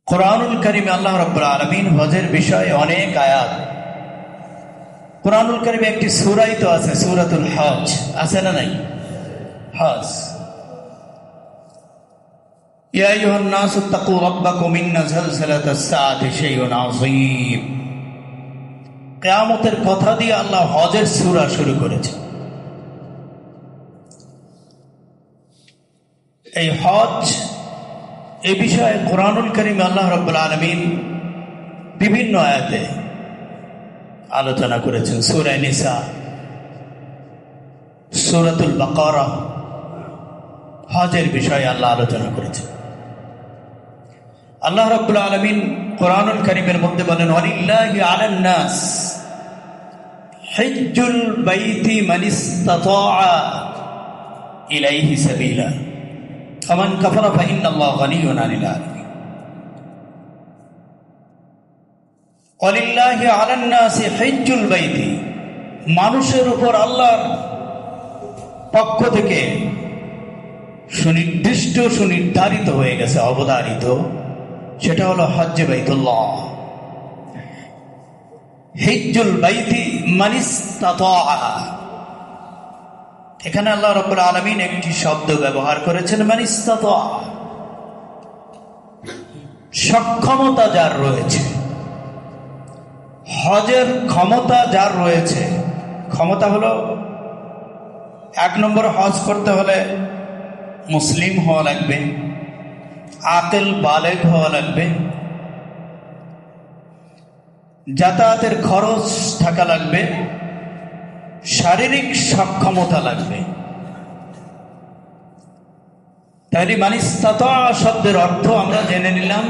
কুরআনুল কারীমে আল্লাহ রাব্বুল আলামিন হজের বিষয়ে অনেক আয়াত। কুরআনুল কারীমে একটি সূরাই তো আছে, সূরাতুল হজ, আছে না নাই? হজ। ইয়া আইয়ুহান নাসু তাকু রাব্বাকুম ইন্না যালযালাতাস সাআতি শাইউন আযীম। কিয়ামতের কথা দিয়ে আল্লাহ হজের সূরা শুরু করেছে। এই হজ এ বিষয়ে কুরআনুল কারীমে আল্লাহ রাব্বুল আলামিন বিভিন্ন আয়াতে আলোচনা করেছেন। সূরা নিসা, সূরাতুল বাকারা, হজের বিষয়ে আল্লাহ আলোচনা করেছেন। আল্লাহ রাব্বুল আলামিন কুরআনুল কারীমের মধ্যে বলেন, ওয়ালিল্লাহি আলান নাস হিজ্জুল বাইতি মান ইসতাতাআ ইলাইহি সাবিলা ফামান কাফারা ফাইন্নাল্লাহা গানিয়্যুন আনিল আলামিন। ওয়ালিল্লাহি আলান নাসি হিজ্জুল বাইতি, মানুষের উপর আল্লাহর পক্ষ থেকে সুনির্দিষ্ট সুনির্ধারিত হয়ে গেছে, অবধারিত, সেটা হলো হজ্জে বাইতুল্লাহ। হিজ্জুল বাইতি মান ইসতাতাআ, এখানে আল্লাহ রাব্বুল আলামিন একটি শব্দ ব্যবহার করেছেন, মান ইসতাতাআ, সক্ষমতা যার রয়েছে। হজের ক্ষমতা যার রয়েছে, ক্ষমতা হলো 1 নম্বর, হজ করতে হলে মুসলিম হওয়া লাগবে, আকিল বালেগ হওয়া লাগবে, যাতায়াতের খরচ থাকা লাগবে, শারীরিক সক্ষমতা লাগবে। তাহলে মান ইসতাতাআ শব্দের অর্থ আমরা জেনে নিলাম,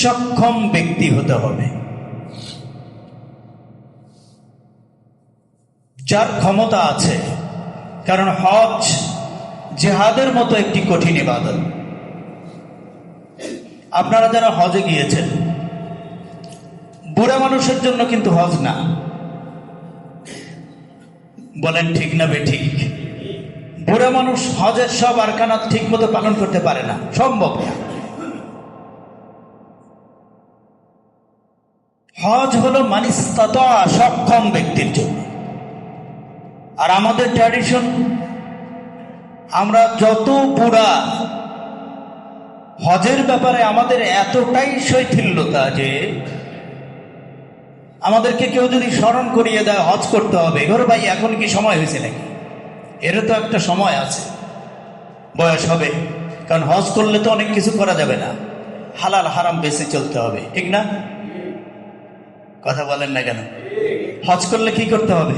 সক্ষম ব্যক্তি হতে হবে, যার ক্ষমতা আছে। কারণ হজ জিহাদের মতো একটি কঠিন ইবাদত। আপনারা যারা হজে গিয়েছেন, বুড়া মানুষের জন্য কিন্তু হজ না। বলেন ঠিক না বেঠিক? বুড়া মানুষ হজের সব আরকানাত ঠিক মতো পালন করতে পারে না, সম্ভব না। হজ হলো মান ইসতাতাআ, সক্ষম ব্যক্তির জন্য। আর আমাদের ট্র্যাডিশন, আমরা যত বুড়া, হজের ব্যাপারে আমাদের এতটাই শৈথিল্যতা যে আমাদেরকে কেউ যদি স্মরণ করিয়ে দেয় হজ করতে হবে, ঘরে ভাই এখন কি সময় হয়েছে নাকি? এরও তো একটা সময় আছে, বয়স হবে। কারণ হজ করলে তো অনেক কিছু করা যাবে না, হালাল হারাম বেঁচে চলতে হবে, ঠিক না? কথা বলেন না কেন? হজ করলে কি করতে হবে?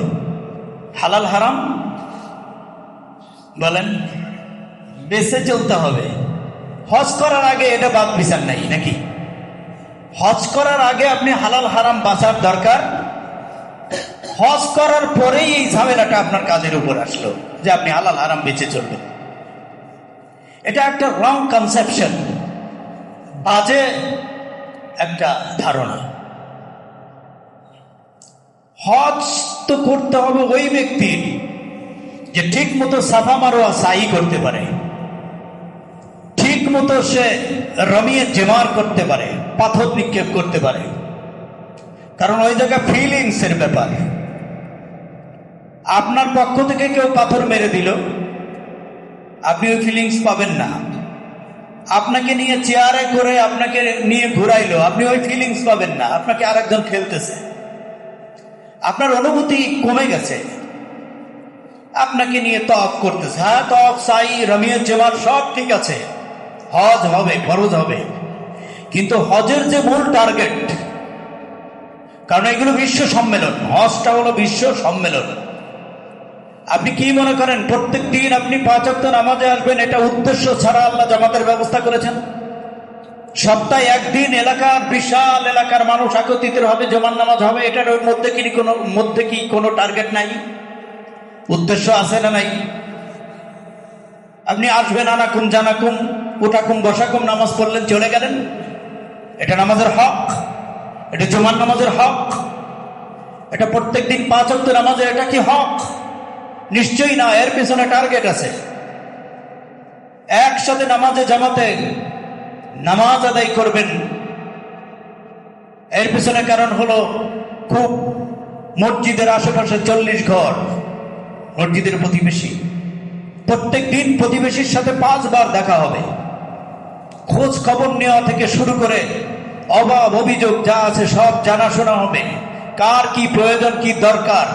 হালাল হারাম বলেন বেঁচে চলতে হবে। হজ করার আগে এটা বাদ বিচার নাই নাকি? হজ করার আগে আপনি হালাল হারাম বাঁচার দরকার। হজ করার পরেই এই ঝামেলাটা আপনার কাজের উপর আসলো যে আপনি হালাল হারাম বেঁচে চলবেন। এটা একটা রং কনসেপশন, বাজে একটা ধারণা। হজ তো করতে হবে ওই ব্যক্তির যে ঠিক মতো সাফা মারোয়া সাই করতে পারে, ঠিক মতো সে রমিয়ে জেমার করতে পারে, পাথর নিক্ষেপ করতে পারে। কারণ ওই জায়গায় ফিলিংস এর ব্যাপার। আপনার পক্ষ থেকে কেউ পাথর মেরে দিল, আপনি ওই ফিলিংস পাবেন না। আপনাকে নিয়ে চেয়ারে করে আপনাকে নিয়ে ঘুরাইলো, আপনি ওই ফিলিংস পাবেন না। আপনাকে আরেকজন খেলতেছে, আপনার অনুভূতি কমে গেছে। আপনাকে নিয়ে তওয়াফ করতেছে, হ্যাঁ তওয়াফ সাই রমিয়ে জেমার সব ঠিক আছে, হজ হবে, ফরজ হবে, কিন্তু হজের যে মূল টার্গেট, কারণ এগুলো বিশ্ব সম্মেলন, হজটা হলো বিশ্ব সম্মেলন। আপনি কি মনে করেন প্রত্যেক দিন আপনি 5 ওয়াক্ত নামাজে আসবেন, এটা উদ্দেশ্য ছাড়া আল্লাহ জামাতের ব্যবস্থা করেছেন? সপ্তাহে একদিন এলাকার, বিশাল এলাকার মানুষ একত্রিত হবে, জমান নামাজ হবে, এটার মধ্যে কি কোনো টার্গেট নাই? উদ্দেশ্য আছে না নাই? আপনি আসবেন, আনাকুম জানাকুম, উঠাকুম বসাকুম, নামাজ পড়লেন, চলে গেলেন। এটা নামাজের হক? এটা জুমার নামাজের হক? এটা প্রত্যেক দিন 5 ওয়াক্ত নামাজের এটা কি হক? নিশ্চয়ই না। এর পিছনে টার্গেট আছে। একসাথে নামাজে জামাতে নামাজ আদায় করবেন। এর পিছনে কারণ হলো খুব মসজিদের আশেপাশে 40 ঘর মসজিদের প্রতিবেশী, প্রত্যেক দিন প্রতিবেশীর সাথে 5 বার দেখা হবে। খোঁজ খবর নেওয়া থেকে শুরু করে অভাব অভিযোগ যা আছে সব জানাশোনা হবে, কার কি প্রয়োজন কি দরকার,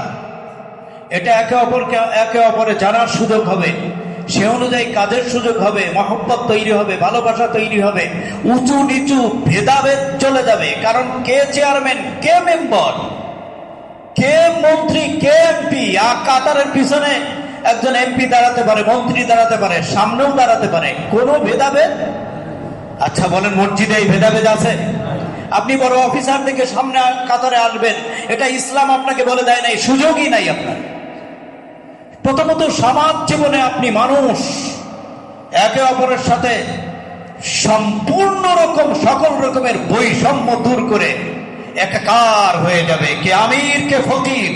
এটা একে অপরে জানার সুযোগ হবে, সে অনুযায়ী কাজের সুযোগ হবে, মহব্বত তৈরি হবে, ভালোবাসা তৈরি হবে, উঁচু নিচু ভেদাভেদ চলে যাবে। কারণ কে চেয়ারম্যান, কে মেম্বার, কে মন্ত্রী, কে এমপি, আর কাতারের পিছনে একজন এমপি দাঁড়াতে পারে, মন্ত্রী দাঁড়াতে পারে, সামনেও দাঁড়াতে পারে, কোনো ভেদাভেদ। আচ্ছা বলেন, মসজিদে এই ভেদাভেদ আছে? আপনি বড় অফিসার থেকে সামনে কাতারে আসবেন, এটা ইসলাম আপনাকে বলে দেয় নাই, সুযোগই নাই আপনার। প্রথমত সমাজ জীবনে আপনি মানুষ, একে অপরের সাথে সম্পূর্ণ রকম সকল রকমের বৈষম্য দূর করে একাকার হয়ে যাবে। কে আমির, কে ফকির,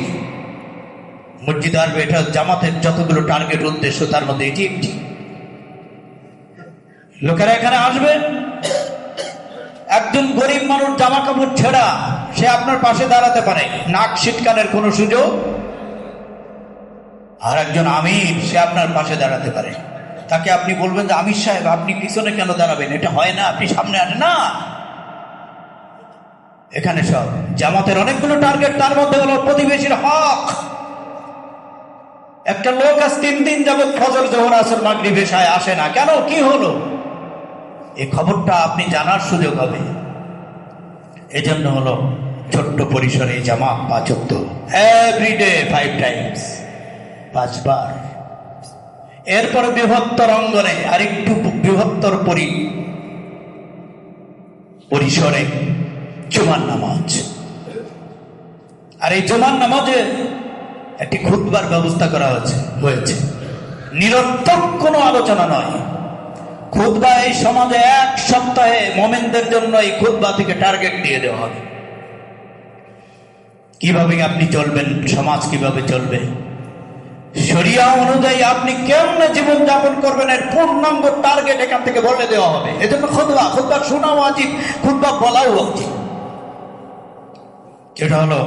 মসজিদে আসবে, এটা জামাতের যতগুলো টার্গেট উদ্দেশ্য তার মধ্যে এটি একটি। লোকেরা এখানে আসবে, একজন গরিব মানুষ জামা কাপড় ছেঁড়া, সে আপনার পাশে দাঁড়াতে পারে, নাক সিটকানের কোনো সুযোগ। আর একজন আমির, সে আপনার পাশে দাঁড়াতে পারে, তাকে আপনি বলবেন যে আমির সাহেব আপনি পিছনে কেন দাঁড়াবেন, এটা হয় না, আপনি সামনে আসেন না। এখানে সব জামাতের অনেকগুলো টার্গেট, তার মধ্যে হলো প্রতিবেশীর হক। একটা লোক আজ 3 দিন যাবৎ ফজর জোহর আসর মাগরিব এশায় আসে না, কেন, কি হলো, এই খবরটা আপনি জানার সুযোগ হবে। এজন্য হলো ছোট্ট পরিসরে জামাত 5 ওয়াক্ত এভরিডে 5 টাইমস, 5 বার। এরপরে বৃহত্তর অঙ্গনে আরেকটু বৃহত্তর পরিসরে জুমার নামাজ। আর এই জুমার নামাজে একটি খুতবার ব্যবস্থা করা হয়েছে। নিরর্থক কোনো আলোচনা নয়। খুতবা এই সমাজে 1 সপ্তাহে মোমেনদের জন্য এই খুতবা থেকে টার্গেট দিয়ে দেওয়া হবে। কিভাবে আপনি চলবেন, সমাজ কিভাবে চলবে, শরিয়া অনুযায়ী আপনি কেমনে জীবন যাপন করবেন, এর পূর্ণাঙ্গ টার্গেট এখান থেকে বলে দেওয়া হবে। এজন্য খুতবা শোনাও উচিত, খুতবা বলাও উচিত। এটা হলো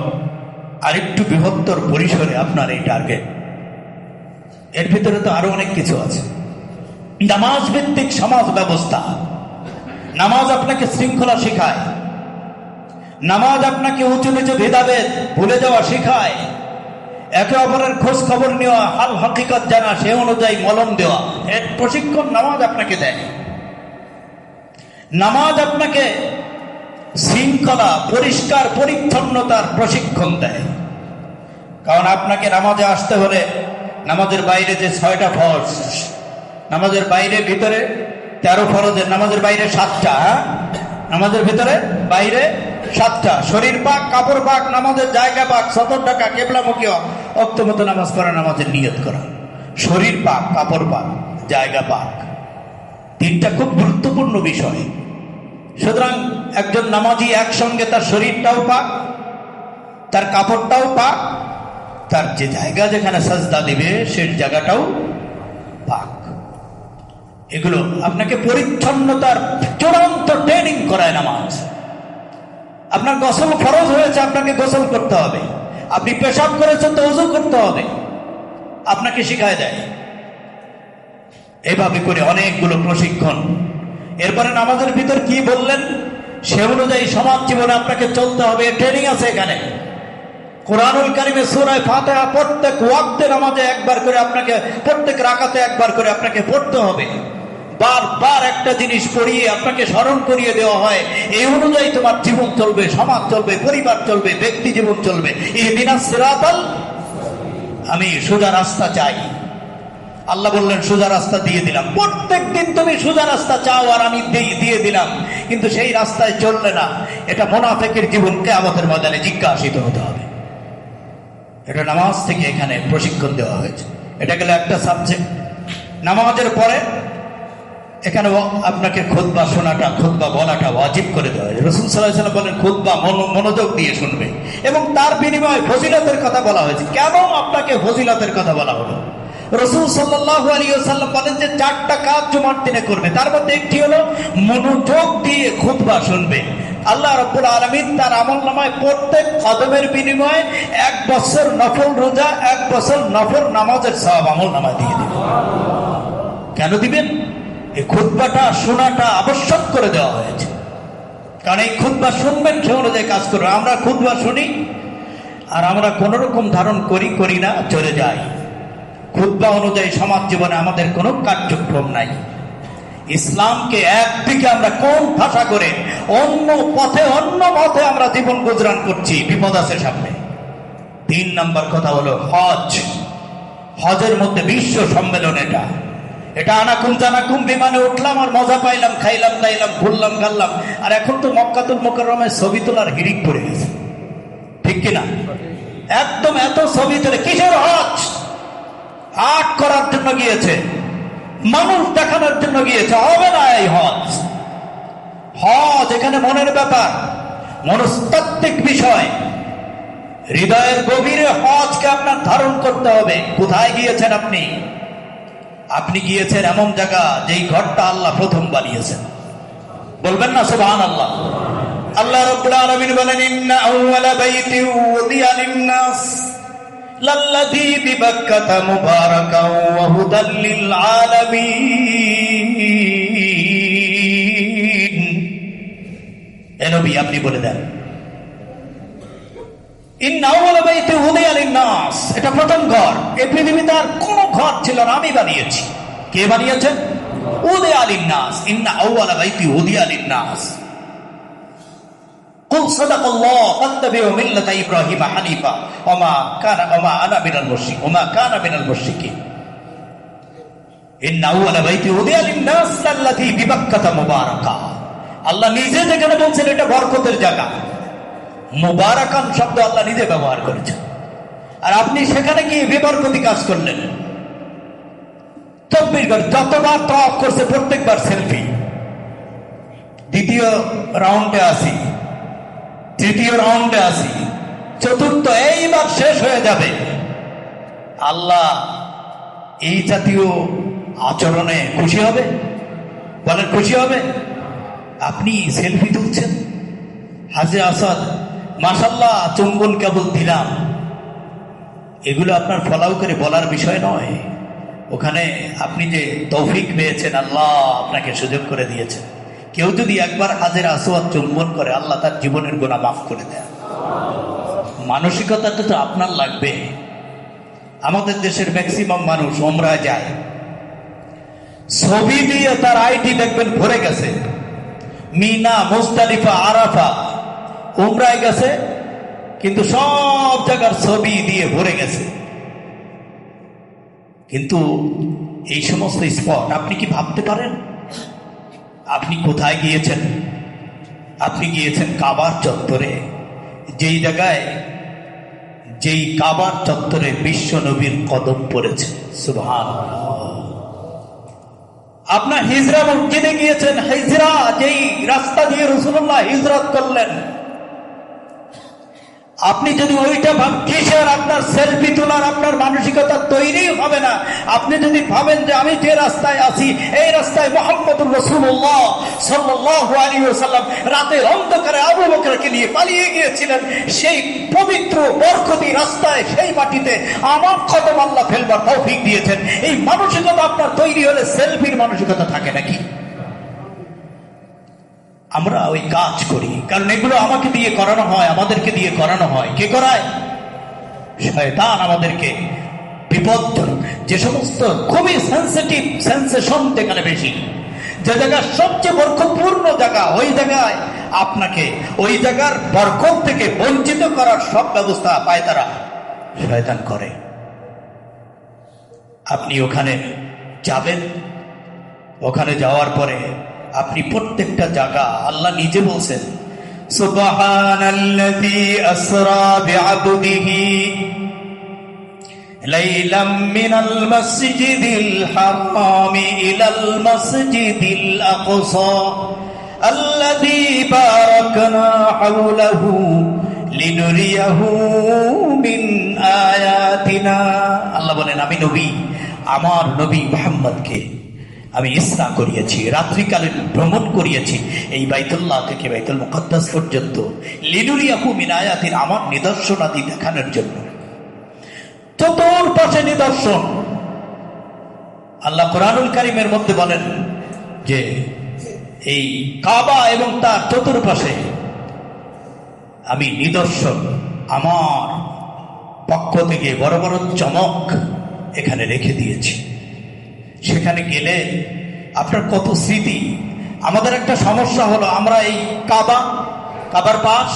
আরেকটু বৃহত্তর পরিসরে আপনার এই টার্গেট। এর ভিতরে তো আরো অনেক কিছু আছে। নামাজ ভিত্তিক সমাজ ব্যবস্থা। নামাজ আপনাকে শৃঙ্খলা শেখায়, নামাজ আপনাকে উঁচু নিচু ভেদাভেদ ভুলে যাওয়া শেখায়, একে অপরের খোঁজ খবর নেওয়া, হাল হকিকত জানা, সে অনুযায়ী মলম দেওয়া, এর প্রশিক্ষণ নামাজ আপনাকে দেয়। নামাজ আপনাকে শৃঙ্খলা, পরিষ্কার পরিচ্ছন্নতার প্রশিক্ষণ দেয়। কারণ আপনাকে নামাজে আসতে হলে নামাজের বাইরে যে 6টা ফরজ, নামাজের বাইরে ভিতরে 13 ফরজের, নামাজের বাইরে 7টা, নামাজের ভিতরে বাইরে 7টা, শরীর পাক, কাপড় পাক, নামাজের জায়গা পাক, সতর ঢাকা, কেবলামুখী অক্ত মতো নামাজ পড়া, নামাজের নিয়ত করা, শরীর পাক, কাপড় পাক, জায়গা পাক, 3টা খুব গুরুত্বপূর্ণ বিষয়। সুতরাং একজন নামাজি একসঙ্গে তার শরীরটাও পাক, তার কাপড়টাও পাক, তার যে জায়গা যেখানে সাজদা দিবে সেই জায়গাটাও পাক। এগুলো আপনাকে পরিচ্ছন্নতার চূড়ান্ত ট্রেনিং করায় নামাজ। আপনার গোসল ফরজ হয়েছে, আপনাকে গোসল করতে হবে। আপনি পেশাব করেছেন তো ওযু করতে হবে, আপনাকে শিখায় দেয়। এভাবে করে অনেকগুলো প্রশিক্ষণ। এরপরে নামাজের ভিতর কি বললেন সে অনুযায়ী সমাজ জীবনে আপনাকে চলতে হবে, ট্রেনিং আছে এখানে। কোরআনুল কারীমে সূরা ফাতিহা প্রত্যেক ওয়াক্তে নামাজে একবার করে আপনাকে, প্রত্যেক রাকাতে একবার করে আপনাকে পড়তে হবে। বারবার একটা জিনিস পড়িয়ে আপনাকে স্মরণ করিয়ে দেওয়া হয়, এই অনুযায়ী তোমার জীবন চলবে, সমাজ চলবে, পরিবার চলবে, ব্যক্তি জীবন চলবে। ইহদিনাস সিরাতাল, আমি সোজা রাস্তা চাই। আল্লাহ বললেন সোজা রাস্তা দিয়ে দিলাম। প্রত্যেক দিন তুমি সোজা রাস্তা চাও আর আমি দিয়ে দিলাম, কিন্তু সেই রাস্তায় চললে না, এটা মুনাফিকের জীবন কিয়ামতের ময়দানে জিজ্ঞাসিত হতে হবে। এটা নামাজ থেকে এখানে প্রশিক্ষণ দেওয়া হয়েছে। এটা গেল একটা সাবজেক্ট। নামাজের পরে এখানে আপনাকে খুতবা শোনাটা, খুতবা বলাটা ওয়াজিব করে দেওয়া হয়েছে। রাসূল সাল্লাল্লাহু আলাইহি ওয়াসাল্লাম বলেন খুতবা মনোযোগ দিয়ে শুনবে, এবং তার বিনিময়ে ফজিলতের কথা বলা হয়েছে। কেন আপনাকে ফজিলতের কথা বলা হলো? রাসূল সাল্লাল্লাহু আলাইহি ওয়াসাল্লাম বলেন যে 4টা কাজ জুমার দিনে করবে, তার মধ্যে একটি হলো মনোযোগ দিয়ে খুতবা শুনবে। আল্লাহ রাব্বুল আলামিন তার আমলনামায় প্রত্যেক কদমের বিনিময়ে 1 বছর নফল রোজা, 1 বছর নফল নামাজের সওয়াব আমলনামায় দিয়ে দিবেন। কেন দিবেন? এই খুতবাটা শোনাটা আবশ্যক করে দেওয়া হয়েছে, কারণ এই খুতবা শুনবেন, সে অনুযায়ী কাজ করবেন। আমরা খুতবা শুনি আর আমরা কোন রকম ধারণ করি না, চলে যাই। খুতবা অনুযায়ী সমাজ জীবনে আমাদের কোনো কার্যক্রম নাই। ইসলামকে একদিকে আমরা কোন ভাষা করে অন্য পথে অন্য মতে আমরা জীবন গুজরান করছি, বিপদ আছে সামনে। 3 নম্বর কথা হলো হজ। হজের মধ্যে বিশ্ব সম্মেলন। এটা আনাকুম জানাকুম বিমানে উঠলাম আর মজা পাইলাম, খাইলাম দাইলাম, ঘুরলাম গাল্লাম, আর এখন তো মক্কাতুল মুকাররমায় ছবি তোলার হিড়িক পড়ে গেছে, ঠিক কিনা? একদম এত ছবি তোলে। কিসের হজ? আর্ট করার জন্য গিয়েছে, মানুষ দেখানোর জন্য গিয়েছে। হবে না এই হজ। হজ এখানে মনের ব্যাপার, মনস্তাত্ত্বিক বিষয়। হৃদয়ের গভীরে হজকে আপনার ধারণ করতে হবে। কোথায় গিয়েছেন আপনি? আপনি গিয়েছেন এমন জায়গা যেই ঘরটা আল্লাহ প্রথম বানিয়েছেন। বলবেন না সুবহানাল্লাহ? আল্লাহ রাব্বুল আলামিন বলেন, ইন্না আউওয়ালা বাইতিন উযিয়া লিন-নাস লাল্লাযী বিবাক্কাতা মুবারাকান ওয়া হুদাল লিল আলামিন। এ নবী, আপনি বলে দেন, ইন্না আউওয়ালা বাইতিন উযিয়া লিন-নাস, এটা প্রথম ঘর। এই পৃথিবীতে আর কোনো ঘর ছিল না, আমি বানিয়েছি। কে বানিয়েছেন? উযিয়া লিন-নাস। ইন্না আউওয়ালা বাইতিন উযিয়া লিন-নাস। কুল সাদাকাল্লাহ ফাত্তাবিউ মিল্লাতা ইব্রাহিম হানিফা ওয়া মা আনা মিনাল মুশরিকিন। ইন্না আউওয়ালা বাইতিন উযিয়া লিন-নাস লাল্লাযী বিবাক্কাতা মুবারাকা। আল্লাহ নিজে যেখানে বলছেন এটা বরকতের জায়গা, মুবারাকান শব্দ আল্লাহ নিজে ব্যবহার করেছেন। আর আপনি সেখানে গিয়ে বেবরকতি কাজ করলেন। যতবার তওয়াফ করছে প্রত্যেকবার সেলফি। দ্বিতীয় রাউন্ডে আসি, তৃতীয় রাউন্ডে আসি, চতুর্থ, এইবার শেষ হয়ে যাবে। আল্লাহ এই জাতীয় আচরণে খুশি হবে? বলেন, খুশি হবে? আপনি সেলফি তুলছেন, হাজে আসাদ মাশাআল্লাহ চুম্বন কেবল দিলাম, এগুলো আপনার ফলাও করে বলার বিষয় নয়। ওখানে আপনি যে তৌফিক পেয়েছেন, আল্লাহ আপনাকে সুযোগ করে দিয়েছেন। কেউ যদি একবার হাজের আসওয়াদ চুম্বন করে, আল্লাহ তার জীবনের গুনাহ মাফ করে দেয়। মানসিকতাটা তো আপনার লাগবে। আমাদের দেশের ম্যাক্সিমাম মানুষ ওমরায় যায়, ছবি দিয়ে তার আইডি দেখবেন ভরে গেছে। মিনা, মুজদালিফা, আরাফা, উমরায় গেছে, কিন্তু সব জায়গার ছবি দিয়ে ভরে গেছে। কিন্তু এই সমস্ত স্পট আপনি কি ভাবতে পারেন আপনি কোথায় গিয়েছেন? আপনি গিয়েছেন কাবার চত্বরে, যেই কাবার চত্বরে বিশ্ব নবীর কদম পড়েছে। সুবহানাল্লাহ। আপনার হিজরা মসজিদে গিয়েছেন, হিজরা যেই রাস্তা দিয়ে রাসূলুল্লাহ হিজরত করলেন। আপনি যদি ওইটা কিসের আপনার সেলফি তোলার আপনার মানসিকতা তৈরি হবে না। আপনি যদি ভাবেন যে আমি যে রাস্তায় আছি, এই রাস্তায় মুহাম্মদুর রাসূলুল্লাহ সাল্লাল্লাহু আলাইহি ওয়াসাল্লাম রাতের অন্ধকারে আবু বকরকে নিয়ে পালিয়ে গিয়েছিলেন, সেই পবিত্র বরকতি রাস্তায়, সেই মাটিতে আমার কদম আল্লাহ ফেলবার তৌফিক দিয়েছেন। এই মানসিকতা আপনার তৈরি হলে সেলফির মানসিকতা থাকে নাকি? আমরা ওই কাজ করি কারণ এগুলো আমাকে দিয়ে করানো হয়, আমাদেরকে দিয়ে করানো হয়। কে করায়? শয়তান আমাদেরকে বিপজ্জনক। যে সমস্ত খুবই সেন্সিটিভ, সেন্সেশন যেখানে বেশি, যে জায়গা সবচেয়ে বরকতপূর্ণ জায়গা, ওই জায়গায় আপনাকে ওই জায়গার বরকত থেকে বঞ্চিত করার সব ব্যবস্থা পায় তারা, শয়তান করে। আপনি ওখানে যাবেন, ওখানে যাওয়ার পরে আপনি প্রত্যেকটা জায়গা, আল্লাহ নিজে বলছেন, সুবহানাল্লাযী আসরা বিআবদিহি লাইলাম মিনাল মাসজিদিল হারামি ইলাল মাসজিদিল আকসা আল্লাযী বারাকনা হাওলাহু লিনুরিয়াহু মিন আয়াতিনা। আল্লাহ বলেন, আমি নবী আমার নবী মুহাম্মদকে আমি ইসরা করিয়েছি, রাত্রিকালীন ভ্রমণ করিয়েছি এই বাইতুল্লাহ থেকে বাইতুল মুকদ্দাস পর্যন্ত, লিনুরিয়াহু মিন আয়াতিনা, আমার নিদর্শনাদি দেখানোর জন্য। চতুর্পাশে নিদর্শন। আল্লাহ কোরআনুল কারীমের মধ্যে বলেন যে এই কাবা এবং তার চতুর্পাশে আমি নিদর্শন আমার পক্ষ থেকে বড় বড় চমক এখানে রেখে দিয়েছি। সেখানে গেলে আপনার কত স্মৃতি। আমাদের একটা সমস্যা হলো, আমরা এই কাবার পাশ,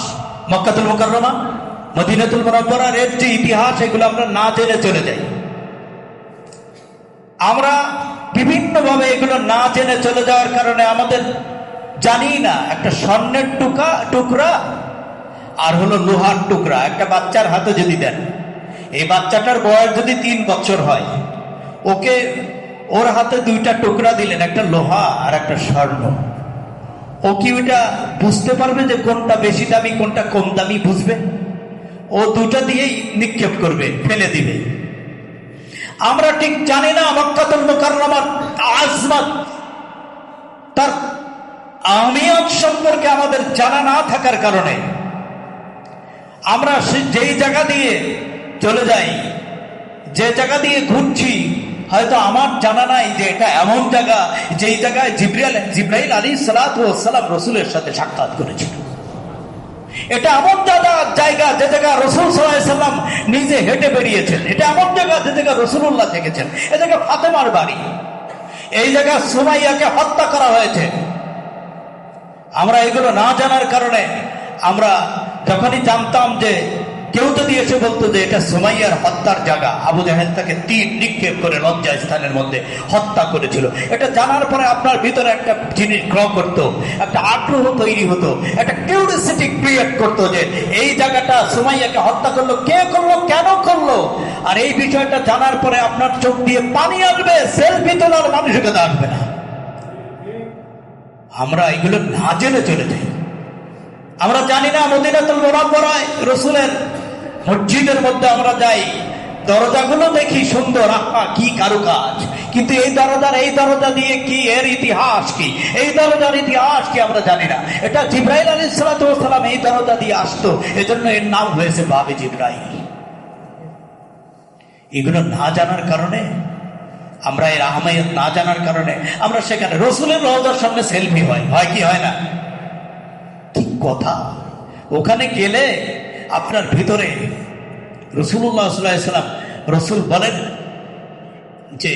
মক্কাতুল মুকাররমা, মদিনাতুল মুনাওয়ারার এর যে ইতিহাস, এগুলো আমরা না জেনে চলে যাই। আমরা বিভিন্নভাবে এগুলো না জেনে চলে যাওয়ার কারণে আমাদের জানি না একটা স্বর্ণের টুকরা আর হলো লোহার টুকরা একটা বাচ্চার হাতে যদি দেন, এই বাচ্চাটার বয়স যদি 3 বছর হয়, ওকে ওর হাতে 2টা টুকরা দিলেন, একটা লোহা আর একটা স্বর্ণ, ও কি ওইটা বুঝতে পারবে যে কোনটা বেশি দামি কোনটা কম দামি? বুঝবে? ও 2টা দিয়েই নিক্ষেপ করবে, ফেলে দিবে। আমরা ঠিক জানি না মক্কাতুল মুকাররমার আজমত, তার আহমিয়ত সম্পর্কে আমাদের জানা না থাকার কারণে আমরা যেই জায়গা দিয়ে চলে যাই, যে জায়গা দিয়ে ঘুরছি, হয়তো আমার জানা নাই যে এটা এমন জায়গা যেই জায়গায় জিবরাইল আলাইহিস সালাতু ওয়াস সালাম রাসূলের সাথে সাক্ষাৎ করেছিল। এটা এমন জায়গা যে জায়গা রাসূল সাল্লাল্লাহু আলাইহি সাল্লাম নিজে হেঁটে বেরিয়েছেন। এটা এমন জায়গা যে জায়গা রাসূলুল্লাহ থেকেছেন। এই জায়গা ফাতেমার বাড়ি, এই জায়গা সুমাইয়াকে হত্যা করা হয়েছে। আমরা এগুলো না জানার কারণে আমরা যখনই জানতাম যে কেউ যদি এসে বলতো যে এটা সুমাইয়ার হত্যার জায়গা, আবু জাহেল তাকে তীর নিক্ষেপ করে লজ্জা স্থানের মধ্যে হত্যা করেছিল, এটা জানার পরে আপনার ভিতরে একটা জিনিস গ্রহ করতো, একটা আগ্রহ তৈরি হতো, একটা কিউরিওসিটি ক্রিয়েট করতো যে এই জায়গাটা সুমাইয়াকে হত্যা করলো, কে করলো, কেন করলো। আর এই বিষয়টা জানার পরে আপনার চোখ দিয়ে পানি আসবে, সেলফি তোলার মানসিকতা আসবে না। আমরা এগুলো না জেনে চলে যাই। আমরা জানি না মদিনাতুল মুনাওয়ারায় রাসূলের মসজিদের মধ্যে আমরা যাই, দরজাগুলো দেখি সুন্দর, আহা কি কারুকাজ, কিন্তু এই দরজা দিয়ে কি, এর ইতিহাস কি, এই দরজার ইতিহাস কি আমরা জানি না। এটা জিবরাইল আলাইহিস সালাতু ওয়াস সালাম এই দরজা দিয়ে আসতো, এজন্য এর নাম হয়েছে বাবে জিবরাইল। এগুলো না জানার কারণে, আমরা এর আহমিয়ত না জানার কারণে আমরা সেখানে রাসূলের রওজার সামনে সেলফি হয় কি হয় না? কি কথা! ওখানে গেলে আপনার ভিতরে রাসূলুল্লাহ সাল্লাল্লাহু আলাইহি ওয়াসাল্লাম, রাসূল বলেন যে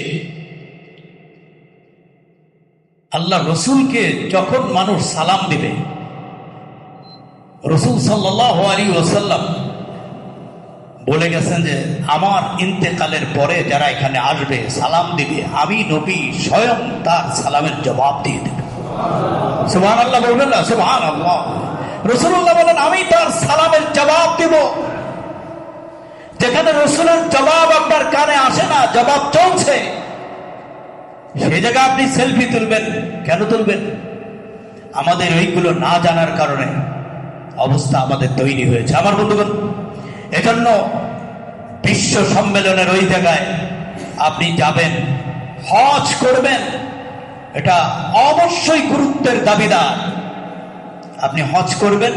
আল্লাহ রসুলকে যখন মানুষ সালাম দিবে, রাসূল সাল্লাল্লাহু আলাইহি ওয়াসাল্লাম বলে গেছেন যে আমার ইন্তেকালের পরে যারা এখানে আসবে সালাম দিবে, আমি নবী স্বয়ং তার সালামের জবাব দিয়ে দেব। সুবহানাল্লাহ বলবেন না? সুবহানাল্লাহ। রাসূলুল্লাহ বলেন আমি তার সালামের জবাব দেব। যেখানে রাসূলের জবাব আপনার কানে আসে না, জবাব চলছে, সেই জায়গায় আপনি সেলফি তুলবেন কেন? তুলবেন আমাদের ওইগুলো না জানার কারণে অবস্থা আমাদের তৈরি হয়েছে। আমার বন্ধুগণ, এজন্য বিশ্ব সম্মেলনের ওই জায়গায় আপনি যাবেন, হজ করবেন, এটা অবশ্যই গুরুত্বের দাবিদার। আপনি হজ করবেন,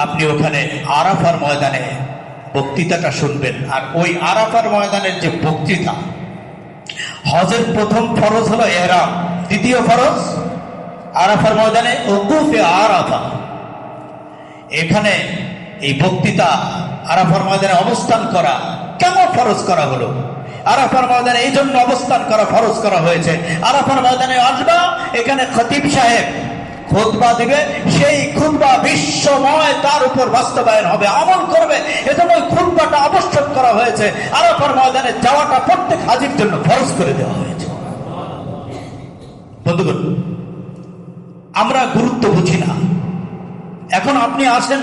আপনি ওখানে আরাফার ময়দানে বক্তৃতাটা শুনবেন। আর ওই আরাফার ময়দানের যে বক্তৃতা, হজের প্রথম ফরজ হলো ইহরাম, দ্বিতীয় ফরজ আরাফার ময়দানে ওকুফে আরাফা। এখানে এই বক্তৃতা আরাফার ময়দানে অবস্থান করা কেন ফরজ করা হলো? আরাফার ময়দানে এই জন্য অবস্থান করা ফরজ করা হয়েছে, আরাফার ময়দানে আসবা, এখানে খতিব সাহেব খুতবা দিবে, সেই খুতবা বিশ্বময় তার উপর বাস্তবায়ন হবে, আমল করবে। এজন্য ওই খুতবাটা আবশ্যক করা হয়েছে। আরাফার ময়দানে যাওয়াটা প্রত্যেক হাজির জন্য ফরজ করে দেওয়া হয়েছে। বন্ধুগণ, আমরা গুরুত্ব বুঝি না। এখন আপনি আসেন,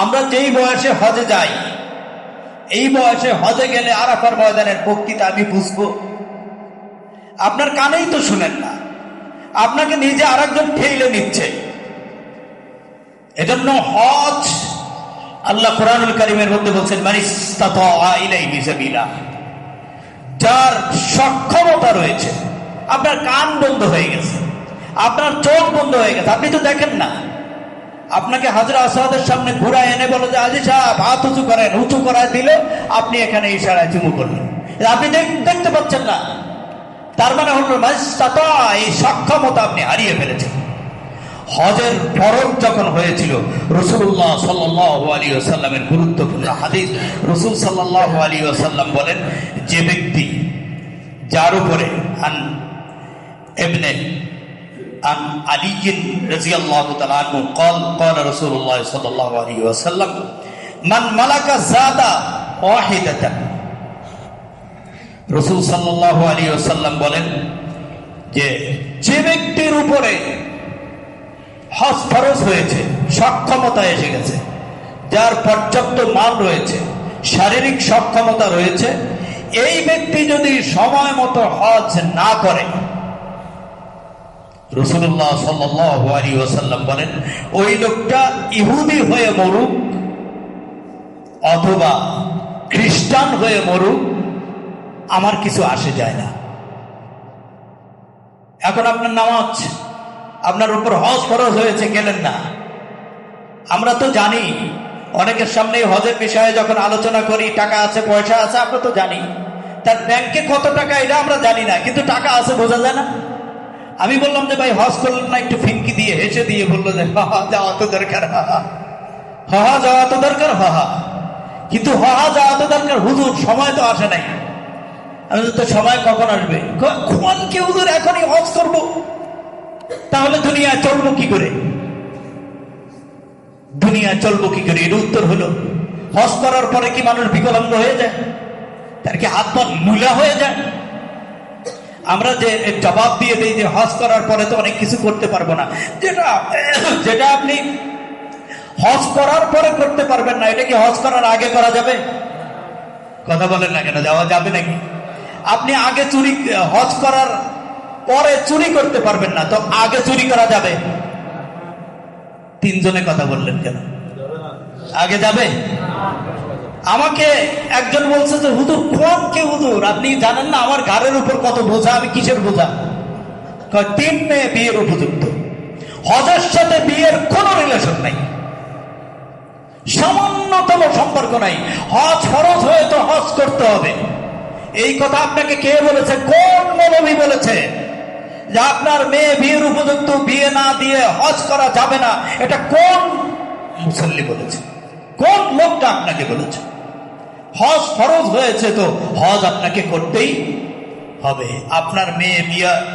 আমরা যেই বয়সে হজে যাই, এই বয়সে হজে গেলে আরাফার ময়দানের বক্তৃতা আমি বুঝবো? আপনার কানেই তো শুনেন না, আপনাকে নিজে আরেকজন ঠেলে নিচ্ছে। এজন্য হজ, আল্লাহ কোরআনুল কারীমের মধ্যে বলছেন মানিস্তাতা ইলাইহি সাবিলা, যার সক্ষমতা রয়েছে, আপনার কান বন্ধ হয়ে গেছে, আপনার চোখ বন্ধ হয়ে গেছে, আপনি তো দেখেন না, আপনাকে হাজরা আসাদের সামনে ঘুরায় এনে বলো যে আজি সাহেব হাত উঁচু করেন, উঁচু করায় দিলে আপনি এখানে ইশারায় চুমু করলেন, আপনি দেখতে পাচ্ছেন না। তার মানে হল এই সক্ষমতা আপনি হারিয়ে ফেলেছেন। হজের ফরজ যখন হয়েছিল, রাসূলুল্লাহ সাল্লাল্লাহু আলাইহি ওয়াসাল্লামের গুরুত্বপূর্ণ হাদিস, রাসূল সাল্লাল্লাহু আলাইহি ওয়াসাল্লাম বলেন, যে ব্যক্তি যার উপরে আন আলী রাদিয়াল্লাহু তাআলা আনহু قال قال رسول الله صلى الله عليه وسلم من ملك زادا واحده। রাসূল সাল্লাল্লাহু আলাইহি ওয়াসাল্লাম বলেন যে ব্যক্তির উপরে হজ ফরজ হয়েছে, সক্ষমতা এসে গেছে, যার পর্যাপ্ত মান রয়েছে, শারীরিক সক্ষমতা রয়েছে, এই ব্যক্তি যদি সময় মতো হজ না করে, রাসূলুল্লাহ সাল্লাল্লাহু আলাইহি ওয়াসাল্লাম বলেন ওই লোকটা ইহুদি হয়ে মরুক অথবা খ্রিস্টান হয়ে মরুক, আমার কিছু আসে যায় না। এখন আপনার নামাজ, আপনার উপর হজ ফরজ হয়েছে, গেলেন না। আমরা তো জানি, অনেকের সামনে হজের বিষয়ে যখন আলোচনা করি, টাকা আছে পয়সা আছে, আমরা তো জানি, তার ব্যাংকে কত টাকা এটা আমরা জানি না, কিন্তু টাকা আছে বোঝা যায় না। আমি বললাম যে ভাই হজ করলেন না, একটু ফিনকি দিয়ে হেসে দিয়ে বললো যে হা যাওয়া তো দরকার, হা যাওয়া তো দরকার, হা কিন্তু হা যাওয়া তো দরকার, হুজুর সময় তো আসে নাই। আমি তো সময় কখন আসবে? কোন কি হুজুর এখনই হজ করব, তাহলে দুনিয়া চলবো কি করে? দুনিয়া চলবো কি করে? এর উত্তর হলো, হজ করার পরে কি মানুষ বিকলাঙ্গ হয়ে যায়? তার কি হাত পা মূলা হয়ে যায়? আমরা যে জবাব দিয়ে দিই যে হজ করার পরে তো অনেক কিছু করতে পারবো না, যেটা আপনি হজ করার পরে করতে পারবেন না, এটা কি হজ করার আগে করা যাবে? কথা বলেন না কেন, যাওয়া যাবে নাকি? আপনি আগে চুরি, হজ করার পরে চুরি করতে পারবেন না, তো আগে চুরি করা যাবে? তিনজনে কথা বললেন কেন? আগে যাবে? আমাকে একজন বলছে যে হুজুর কোন কে হুজুর, আপনি জানেন না আমার ঘাড়ের উপর কত বোঝা, আমি কিসের বোঝা? 3 মেয়ে বিয়ের উপযুক্ত, হজের সাথে বিয়ের কোনো রিলেশন নাই, সামান্যতম সম্পর্ক নাই, হজ ফরজ হয়ে তো হজ করতে হবে। এই কথা আপনাকে কে বলেছে? কোন মৌলভী বলেছে যে আপনার মেয়ে বিয়ের উপযুক্ত, বিয়ে না দিয়ে হজ করা যাবে না? এটা কোন মুসল্লি বলেছে? কোন লোকটা আপনাকে বলেছে? হজ ফরজ হয়েছে তো হজ আপনাকে করতেই হবে। আপনার মেয়ে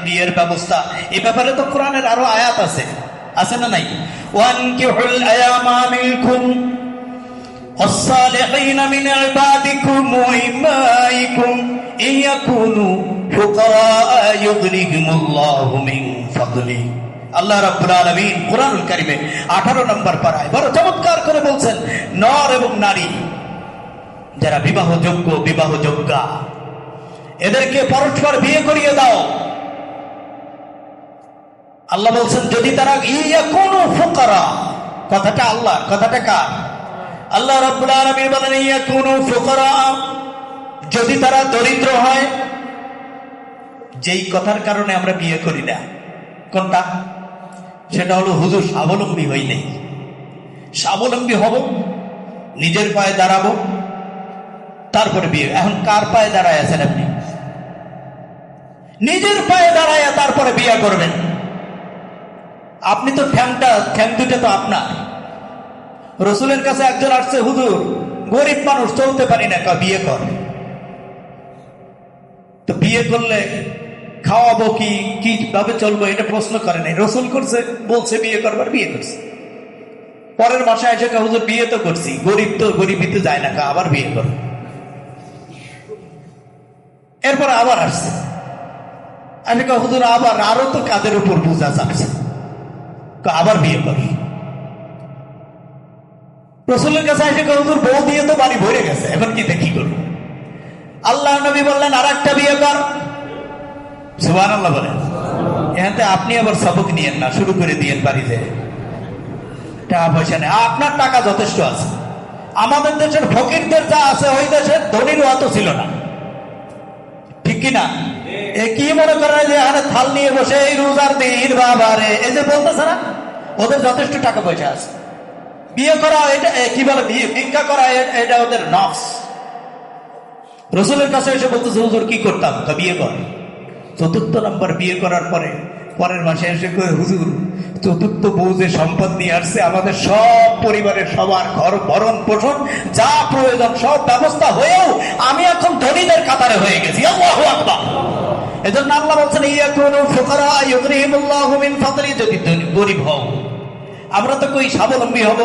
বিয়ের ব্যবস্থা, এই ব্যাপারে তো কোরআনের আরো আয়াত আছে, আছে না নাই? ওয়ানকিহুল আয়ামা মিনকুম والصالحين من عبادكم وإمائكم إن يكونوا فقراء يغنيهم الله من فضله। আল্লাহ রাব্বুল আলামিন কুরআনুল কারীমে 18 নম্বর পারায় বড় চমৎকার করে বলছেন, নর এবং নারী যারা বিবাহযোগ্য বিবাহযোগ্যা, এদেরকে পরস্পর বিয়ে করিয়ে দাও। আল্লাহ বলছেন যদি তারা ইয়াকুনু ফুকারা, কথাটা আল্লাহ, কথাটা কার? আল্লাহ রাব্বুল আলামিন বলেন ইয়াকুনু ফুকারা, যদি তারা দরিদ্র হয়। যেই কথার কারণে আমরা বিয়ে করি না, কোনটা? সেটা হলো হুজুর স্বাবলম্বী হই নেই। স্বাবলম্বী হব, নিজের পায়ে দাঁড়াবো, তারপরে বিয়ে। এখন কার পায়ে দাঁড়ায় আছেন আপনি? নিজের পায়ে দাঁড়ায় তারপরে বিয়ে করবেন। আপনি তো ঠ্যাং দুটো তো আপনার। রসুলের কাছে একজন আসছে, হুজুর গরিব মানুষ, চলতে পারি না, বিয়ে কর। তো বিয়ে করলে খাওয়াবো কি, কিভাবে চলবো, এটা প্রশ্ন করে নাই, রসুল করছে, বলছে বিয়ে করবার, বিয়ে করছে। পরের মাসে এসে হুজুর বিয়ে তো করছি, গরিব তো গরিবই তো যায় না, আবার বিয়ে কর। এরপর আবার আসছে, আমি হুজুর আবার আরো তো কাদের উপর বোঝা চাপছে, আবার বিয়ে করি। রসুলের কাছে এসে হুজুর বউ দিয়ে তো বাড়ি ভরে গেছে, এখন কি করবো? আল্লাহ নবী বললেন আর একটা বিয়ে কর। সুবহানাল্লাহ বলেন। এখানে আপনি আবার সবক নিয়েন না, শুরু করে দিয়েন বাড়িতে। টাকা পয়সা নেই, আপনার টাকা যথেষ্ট আছে। আমাদের দেশের ফকিরদের যা আছে ওই দেশের ধনীর অত ছিল না। কি না? এ কি মনে করে যে আরে থাল নিয়ে বসে এই রোজার দিন বাবা রে, এই যে বলতেছে না, ওদের যথেষ্ট টাকা পয়সা আছে। বিয়ে করা এটা কি বলে, বিয়ে ভিক্ষা করা এটা ওদের নফস। রসুলের কাছে এসে বলতেছে হুজুর কি করতাম, বিয়ে কর। চতুর্থ নম্বর বিয়ে করার পরে পরের মাসে এসে কয়ে হুজুর চতুর্থ বউ যে সম্পদ নিয়ে আসছে, আমাদের সব পরিবারের সবার ঘর ভরণ পোষণ যা প্রয়োজন সব ব্যবস্থা হয়েও আমি এখন ধনীদের কাতারে হয়ে গেছি। আল্লাহু আকবার। এজন্য আল্লাহ বলছেন ইয়াকুনু ফুকারা ইউগনিহিমুল্লাহু মিন ফাদলি, যদি গরিব হও। আমরা তো কই স্বাবলম্বী হব,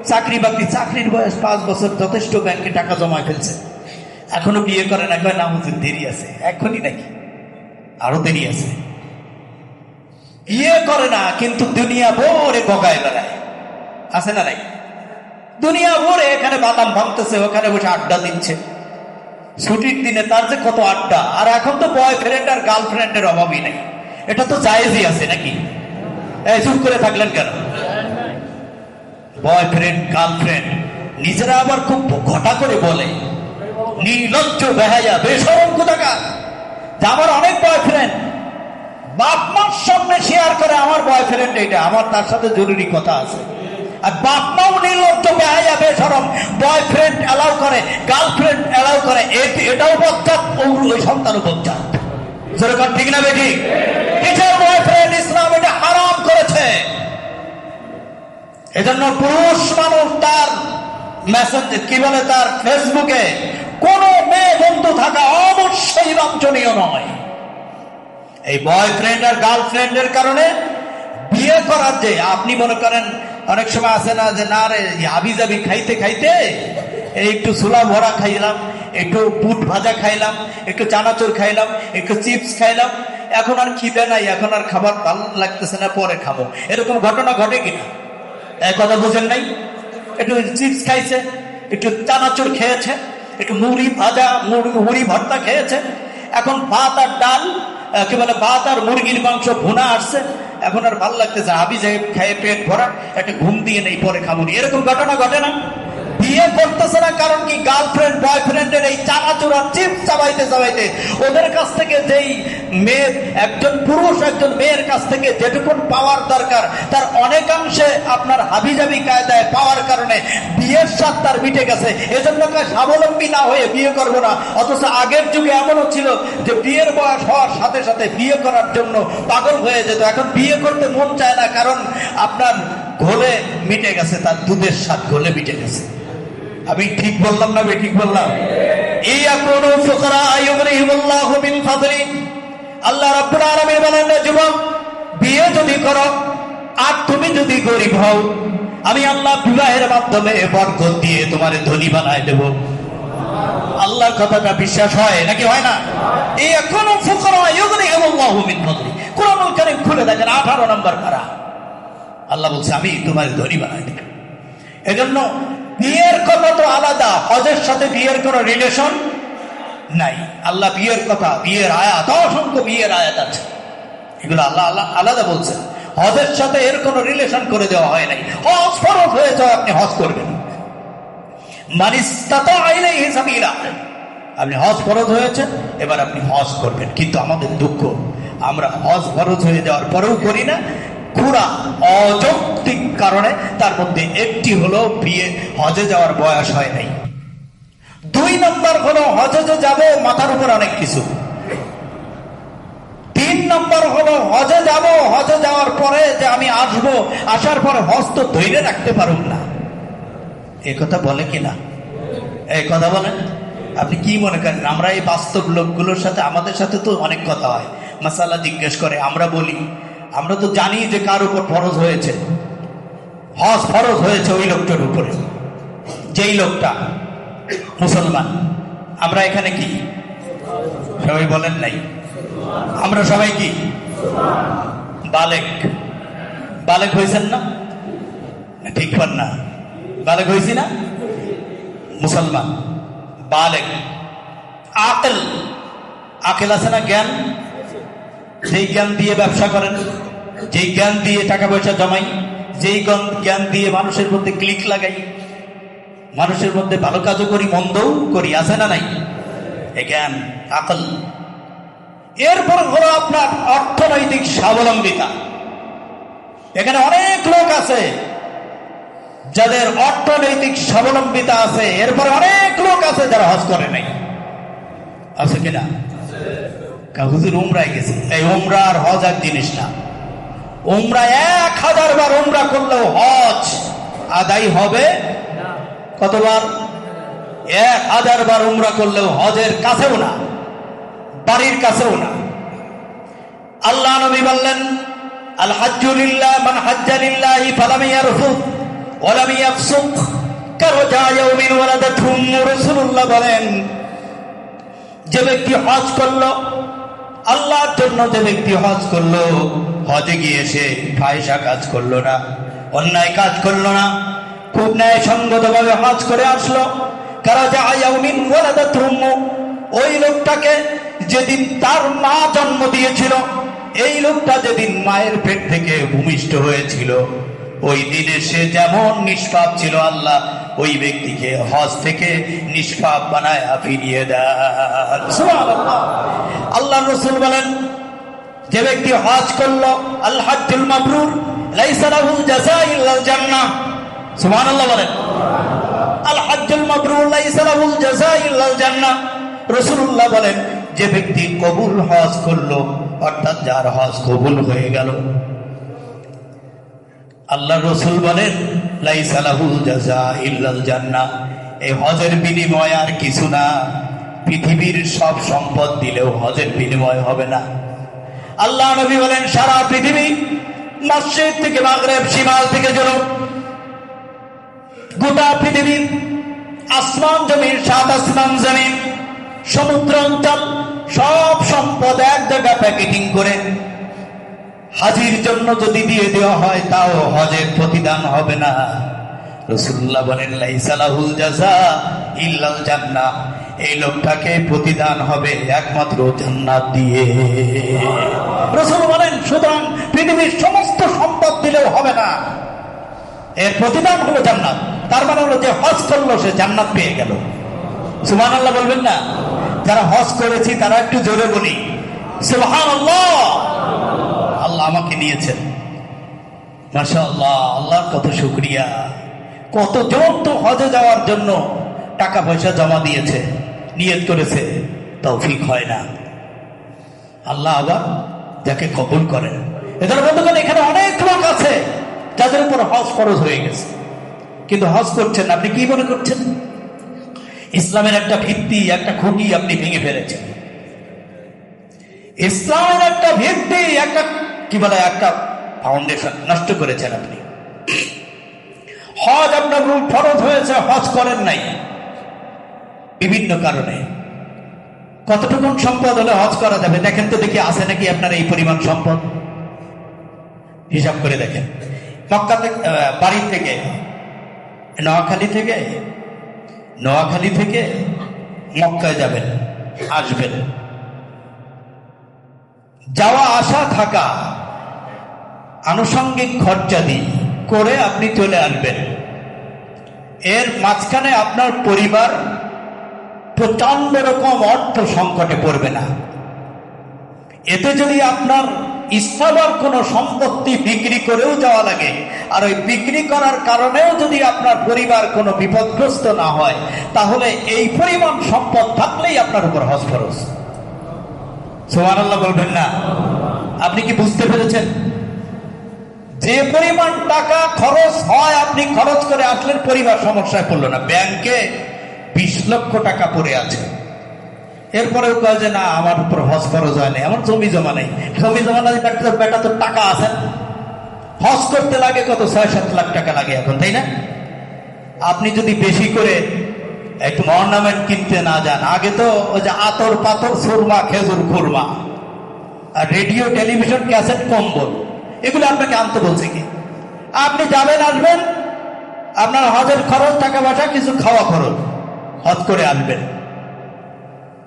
চাকরি বাকরি, চাকরির বয়স 5 বছর যথেষ্ট, ব্যাংকে টাকা জমা ফেলছে, এখনো বিয়ে করে না। কয় না হুজুর দেরি আছে। এখনই নাকি? আরো দেরি আছে। বিয়ে করে না কিন্তু দুনিয়া ভরে গগায় বেড়ায়, আছে না নাই? দুনিয়া ভরে এখানে বাদাম ভাঙতেছে, ওখানে বসে আড্ডা দিচ্ছে। ছুটির দিনে তার যে কত আড্ডা। আর এখন তো বয়ফ্রেন্ড আর গার্লফ্রেন্ডের অভাবই নেই, এটা তো জায়েজই আছে নাকি? এই চুপ করে থাকলেন কেন? বয়ফ্রেন্ড গার্লফ্রেন্ড নিজেরা আবার খুব ঘটা করে বলে, নির্লজ্জ বেহায়া বেশরম কোথাকার, যে আমার অনেক বয়ফ্রেন্ড। বাপ মার সামনে শেয়ার করে আমার বয়ফ্রেন্ড এটা, আমার তার সাথে জরুরি কথা আছে। আর বাপ মাও নির্লজ্জ বেহায়া বেশরম, বয়ফ্রেন্ড অ্যালাউ করে, গার্লফ্রেন্ড অ্যালাউ করে, এটাও বজ্জাত, ওই সন্তানও বজ্জাত। যেরকম ঠিক না বেঠি? কিসের বয়ফ্রেন্ড? ইসলাম এটা হারাম করেছে। এজন্য পুরুষ মানুষ তার মেসেজ কি বলে, তার ফেসবুকে কোন মেয়ে বন্ধু থাকা অবশ্যই বাঞ্ছনীয় নয়। এই বয়ফ্রেন্ড আর গার্লফ্রেন্ডের কারণে বিয়ে করার যে, আপনি মনে করেন অনেক সময় আছে না যে না রে হাবি জাবি খাইতে খাইতে এই একটু ছোলা ভরা খাইলাম, একটু বুট ভাজা খাইলাম, একটু চানাচুর খাইলাম, একটু চিপস খাইলাম, এখন আর খিদে নাই, এখন আর খাবার ভালো লাগতেছে না, পরে খাবো। এরকম ঘটনা ঘটে কিনা? এক কথা বুঝেন নাই? একটু চিপস খাইছে, একটু চানাচুর খেয়েছে, একটু মুড়ি ভাজা, মুড়ি ভর্তা খেয়েছে, এখন ভাত আর ডাল কি বলে, ভাত আর মুরগির মাংস ভুনা আসছে, এখন আর ভালো লাগতেছে, হাবি যাই খেয়ে পেট ভরা, একটা ঘুম দিয়ে নেই, পরে খাবো। এরকম ঘটনা ঘটে না? বিয়ে করতেছে না কারণ কি? গার্লফ্রেন্ড বয়ফ্রেন্ডের এই চানাচুর আর চিপস চাবাইতে চাবাইতে ওদের কাছ থেকে যেই মেয়ে, একজন পুরুষ একজন মেয়ের কাছ থেকে যেটুকুন পাওয়ার দরকার তার অনেকাংশে আপনার হাবিজাবি কায়দায় পাওয়ার কারণে বিয়ের স্বাদ তার মিটে গেছে। এজন্য স্বাবলম্বী না হয়ে বিয়ে করবো না। অথচ আগের যুগে এমনও ছিল যে বিয়ের বয়স হওয়ার সাথে সাথে বিয়ে করার জন্য পাগল হয়ে যেত। এখন বিয়ে করতে মন চায় না, কারণ আপনার ঘোলে মিটে গেছে, তার দুধের স্বাদ ঘোলে মিটে গেছে। আমি ঠিক বললাম না ঠিক বললাম? আল্লাহ রাব্বুল আলামিন বলেন, যুবক বিয়ে যদি করো আর তুমি যদি গরিব হও, আমি আল্লাহ বিবাহের মাধ্যমে বরকত দিয়ে তোমার ধনী বানায় দেব। আল্লাহর কথাটা বিশ্বাস হয় নাকি হয় না? এই এখনো ফুকরা ইউগনিহিমুল্লাহু মিন ফাদলি, কুরআনুল কারীম খুলে দেখেন 18 নম্বর পারা। আল্লাহ বলছে আমি তোমার ধনী বানায় দেব। এজন্য বিয়ের কথা তো আলাদা, হজের সাথে বিয়ের কোনো রিলেশন নাই। আল্লাহ বিয়ের কথা, বিয়ের আয়াত, অসংখ্য বিয়ের আয়াত আছে, এগুলো আল্লাহ আলাদা বলছেন। হজের সাথে এর কোনো রিলেশন করে দেওয়া হয় নাই। হজ ফরজ হয়েছে, আপনি হজ করবেন। মান ইসতাতা ইলাইহি সাবিলা, আপনি হজ ফরজ হয়েছে, এবার আপনি হজ করবেন। কিন্তু আমাদের দুঃখ, আমরা হজ ফরজ হয়ে যাওয়ার পরেও করি না। পুরা অযৌক্তিক কারণে, তার মধ্যে একটি হলো বিয়ে, হজে যাওয়ার বয়স হয় নাই। 2 নম্বর হলো হজে যে যাবে মাথার উপর অনেক কিছু। 3 নম্বর হলো হজে যাব, হজে যাওয়ার পরে যে আমি আসবো, আসার পরে হজ তো ধরে রাখতে পারুন না। এই কথা বলে কিনা? এই কথা বলেন। আপনি কি মনে করেন আমরা এই বাস্তব লোকগুলোর সাথে, আমাদের সাথে তো অনেক কথা হয়, মাসালা জিজ্ঞেস করে, আমরা বলি আমরা তো জানি যে কার উপর ফরজ হয়েছে, হজ ফরজ হয়েছে ওই লোকটার উপরে, যেই লোকটা মুসলমান। আমরা এখানে কি সবাই বলেন নাই? আমরা সবাই কি বালেক? বালেক হয়েছেন না? ঠিক পান না? বালেক হয়েছি না? মুসলমান বালেক। আকেল, আকেল আছে না? জ্ঞান। যেই জ্ঞান দিয়ে ব্যবসা করেন, যেই জ্ঞান দিয়ে টাকা পয়সা জমাই, যেই জ্ঞান দিয়ে মানুষের মধ্যে ক্লিক লাগাই, মানুষের মধ্যে ভালো কাজও করি মন্দও করি, আছে না নাই? এই জ্ঞান, আকল। এরপর হলো আপনার অর্থনৈতিক স্বাবলম্বিতা। এখানে অনেক লোক আছে যাদের অর্থনৈতিক স্বাবলম্বিতা আছে, এরপরে অনেক লোক আছে যারা হজ করে নাই। আছে কিনা? হুজুর উমরায় গেছে, এই উমরা আর হজ এক জিনিস না। উমরা 1000 বার উমরা করলেও হজ আদায় হবে কতবার? 1000 বার উমরা করলেও হজের কাছেও না, বাড়ির কাছেও না। আল্লাহ নবী বললেন, আল হাজ্জু লিল্লাহ মান হাজ্জা লিল্লাহি ফালাম ইয়ারফুথ ওয়া লাম ইয়াফসুক কারজা ইয়াউমিন ওয়ালাদাতহু। রাসূলুল্লাহ বলেন, যে ব্যক্তি হজ করলো আল্লাহর জন্য, যে ব্যক্তি হজ করলো, হজে গিয়ে সে ফাহিশা কাজ করলো না, অন্যায় কাজ করলো না, খুব ন্যায়সঙ্গতভাবে হজ করে আসলো। কারজা ইয়াউমিন ওয়ালাদাতহু, ওই লোকটাকে যেদিন তার মা জন্ম দিয়েছিল, এই লোকটা যেদিন মায়ের পেট থেকে ভূমিষ্ঠ হয়েছিল, ওই দিনে সে যেমন নিষ্পাপ ছিল, আল্লাহ ওই ব্যক্তিকে হজ থেকে নিষ্পাপ বানায় ফিরিয়ে দেন। সুবহানাল্লাহ। আল্লাহ রাসূল বলেন, যে ব্যক্তি হজ করলো, আল হাজ্জুল মাবরুর লাইসা লাহু জাযা ইল্লাল জান্নাহ। সুবহানাল্লাহ বলেন, আল হাজ্জুল মাবরুর লাইসা লাহু জাযা ইল্লাল জান্নাহ। রাসূলুল্লাহ বলেন, যে ব্যক্তি কবুল হজ করলো, অর্থাৎ যার হজ কবুল হয়ে গেল, আল্লাহ রাসূল বলেন, লাইসা লাহু জাযা ইল্লাল জান্নাহ। এই হজের বিনিময় আর কিছু না। পৃথিবীর সব সম্পদ দিলেও হজের বিনিময় হবে না। আল্লাহ নবী বলেন, সারা পৃথিবী, মসজিদ থেকে মাগরিব, শিমাল থেকে জনুব, গোটা পৃথিবীর আসমান জমিন, সাত আসমান জমিন, সমুদ্র অঞ্চল, সব সম্পদ এক জায়গায় প্যাকেটিং করে হাজির জন্য যদি দিয়ে দেওয়া হয়, তাও হজের প্রতিদান হবে না। রাসূলুল্লাহ বলেন, লাইসা লাহুল জাযা ইল্লাল জান্নাহ। এই লোকটাকে প্রতিদান হবে একমাত্র জান্নাত দিয়ে। রাসূল বলেন, সুতরাং পৃথিবীর সমস্ত সম্পদ দিলেও হবে না, এর প্রতিদান হলো জান্নাত। তার মানে হলো যে হজ করলো সে জান্নাত পেয়ে গেল। সুবহানাল্লাহ বলবেন না? যারা হজ করেছি তারা একটু জোরে বলি সুবহানাল্লাহ। আল্লাহ আমাকে নিয়েছেন, মাশাআল্লাহ। আল্লাহর কত শুকরিয়া। কতজন তো হজে যাওয়ার জন্য টাকা পয়সা জমা দিয়েছে, নিয়ত করেছে, তৌফিক হয় না। আল্লাহ আবার যাকে কবুল করেন। এদের বন্ধুগণ, এখানে অনেক লোক আছে যাদের উপর হজ ফরজ হয়ে গেছে, কিন্তু হজ করছেন। আপনি কি মনে করছেন? ইসলামের একটা ভিত্তি, একটা খুঁটি আপনি ভেঙে ফেলেছেন। ইসলামের একটা ভিত্তি, একটা কি বলে, একটা ফাউন্ডেশন নষ্ট করেছেন আপনি। হজ আপনার ফরজ হয়েছে, হজ করেন নাই বিভিন্ন কারণে। কতটুকু সম্পদ হলে হজ করা যাবে? দেখেন তো দেখি, আছে নাকি আপনার এই পরিমাণ সম্পদ? হিসাব করে দেখেন। মক্কা থেকে, বাড়ি থেকে, নোয়াখালী থেকে মক্কায় যাবেন, আসবেন, যাওয়া আসা থাকা আনুষঙ্গিক খরচা করে আপনি চলে আসবেন। এর মাঝখানে আপনার পরিবার প্রচন্ড রকম অর্থ সংকটে পড়বে না। এতে যদি আপনার স্থাবর কোনো সম্পত্তি বিক্রি করেও যাওয়া লাগে, আর ওই বিক্রি করার কারণেও যদি আপনার পরিবার কোনো বিপদগ্রস্ত না হয়, তাহলে এই পরিমাণ সম্পদ থাকলেই আপনার উপর হজ ফরজ। সুবহানাল্লাহ বলবেন না? আপনি কি বুঝতে পেরেছেন? যে পরিমাণ টাকা খরচ হয়, আপনি খরচ করে আসলেন, পরিবার সমস্যায় পড়লো না। ব্যাংকে 20 লক্ষ টাকা পড়ে আছে, এরপরেও কয় যে না, আমার উপর হজ ফরজ হয় না, আমার জমি জমা নেই। জমি জমা নাই, বেটা তো টাকা আছে। হজ করতে লাগে কত? 6-7 লাখ টাকা লাগে এখন, তাই না? আপনি যদি বেশি করে একটু অর্নামেন্ট কিনতে না যান, আগে তো ওই যে আতর পাথর, সুরমা, খেজুর, খুরমা, আর রেডিও, টেলিভিশন, ক্যাসেট, কম্বল, এগুলো আপনাকে আনতে বলছে কি? আপনি যাবেন, আসবেন, আপনার হজের খরচ, টাকা পয়সা, কিছু খাওয়া খরচ, হজ করে আসবেন।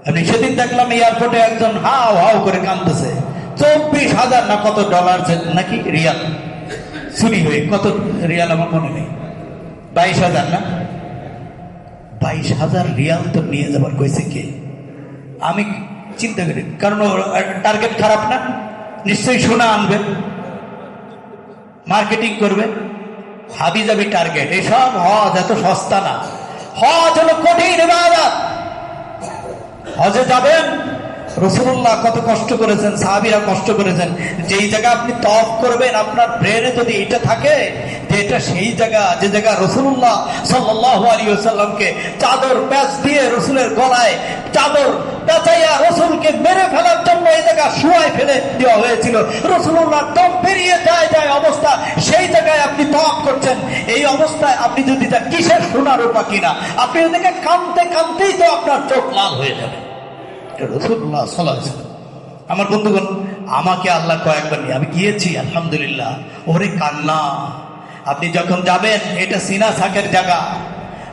আমি সেদিন দেখলাম এয়ারপোর্টে একজন হাও হাও করে কাঁদতেছে। 24,000 না কত ডলার নাকি রিয়াল চুরি হয়ে, কত রিয়াল আমার মনে নেই, 22,000 না, 22,000 রিয়াল তো নিয়ে যাবার কইছে কে? আমি চিন্তা করি, কারণ টার্গেট খারাপ না, নিশ্চয়ই সোনা আনবে, মার্কেটিং করবে, হাবি যাবি টার্গেট। এসব হজ এত সস্তা না, হজ হলো কঠিন ইবাদত। হজে যাবেন, রাসূলুল্লাহ কত কষ্ট করেছেন, সাহাবীরা কষ্ট করেছেন। যেই জায়গা আপনি তওয়াফ করবেন, আপনার ব্রেনে যদি এটা থাকে যে এটা সেই জায়গা, যে জায়গা রাসূলুল্লাহ সাল্লাল্লাহু আলাইহি ওয়াসাল্লামকে চাদর প্যাঁচ দিয়ে রসুলের গলায় চাদর পেঁচাইয়া রসুলকে মেরে ফেলার জন্য এই জায়গা শুয়ায় ফেলে দেওয়া হয়েছিল, রসুলুল্লাহ দম বেরিয়ে যায় অবস্থা, সেই জায়গায় আপনি তওয়াফ করছেন। এই অবস্থায় আপনি যদি তা কিসের সোনার রূপা কিনা, আপনি ওদিকে কাঁদতে কাঁদতেই তো আপনার চোখ লাল হয়ে যাবে। রাসূলুল্লাহ সাল্লাল্লাহু আলাইহি ওয়াসাল্লাম, আমার বন্ধুগণ, আমাকে আল্লাহ কয়েকবার নিয়ে আমি গিয়েছি, আলহামদুলিল্লাহ। ওরে কান্না, আপনি যখন যাবেন, এটা সিনা সাকের জায়গা,